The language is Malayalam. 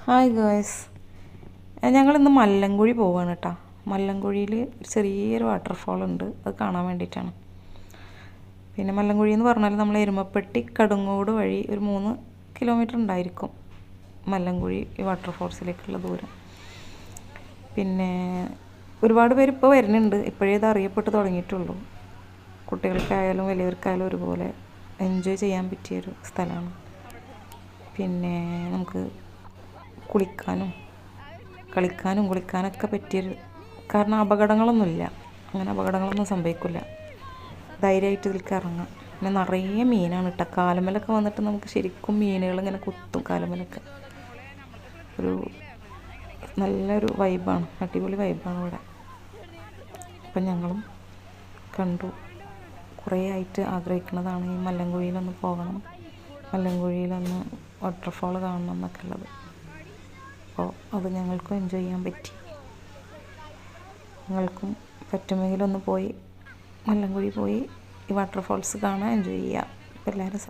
ഹായ് ഗേഴ്സ്, ഞങ്ങളിന്ന് മല്ലൻകുഴി പോവുകയാണ് കേട്ടോ. മല്ലൻകുഴിയിൽ ഒരു ചെറിയൊരു വാട്ടർഫാൾ ഉണ്ട്, അത് കാണാൻ വേണ്ടിയിട്ടാണ്. പിന്നെ മല്ലൻകുഴി എന്ന് പറഞ്ഞാൽ നമ്മൾ എരുമപ്പെട്ടി കടുങ്ങോട് വഴി ഒരു 3 കിലോമീറ്റർ ഉണ്ടായിരിക്കും മല്ലൻകുഴി ഈ വാട്ടർഫാൾസിലേക്കുള്ള ദൂരം. പിന്നെ ഒരുപാട് പേര് ഇപ്പോൾ വരുന്നുണ്ട്, ഇപ്പോഴേ ഇത് അറിയപ്പെട്ട് തുടങ്ങിയിട്ടുള്ളൂ. കുട്ടികൾക്കായാലും വലിയവർക്കായാലും ഒരുപോലെ എൻജോയ് ചെയ്യാൻ പറ്റിയൊരു സ്ഥലമാണ്. പിന്നെ നമുക്ക് കുളിക്കാനും കുളിക്കാനൊക്കെ പറ്റിയൊരു, കാരണം അപകടങ്ങളൊന്നുമില്ല, അങ്ങനെ അപകടങ്ങളൊന്നും സംഭവിക്കില്ല, ധൈര്യമായിട്ട് ഇതിലേക്ക് ഇറങ്ങാം. പിന്നെ നിറയെ മീനാണ് കേട്ടോ. കാലുമലൊക്കെ വന്നിട്ട് നമുക്ക് ശരിക്കും മീനുകൾ ഇങ്ങനെ കുത്തും കാലുമലൊക്കെ. ഒരു നല്ലൊരു വൈബാണ്, അടിപൊളി വൈബാണ് ഇവിടെ. അപ്പം ഞങ്ങളും കണ്ടു, കുറേ ആയിട്ട് ആഗ്രഹിക്കുന്നതാണ് ഈ മല്ലൻകുഴിയിലൊന്ന് പോകണം, മല്ലൻകുഴിയിലൊന്ന് വാട്ടർഫാൾ കാണണം എന്നൊക്കെ ഉള്ളത്. അപ്പോൾ അത് ഞങ്ങൾക്കും എൻജോയ് ചെയ്യാൻ പറ്റി. നിങ്ങൾക്കും പറ്റുമെങ്കിലൊന്ന് പോയി മല്ലൻകുഴി പോയി ഈ വാട്ടർഫാൾസ് കാണാൻ എൻജോയ് ചെയ്യുക. അപ്പോൾ എല്ലാവരും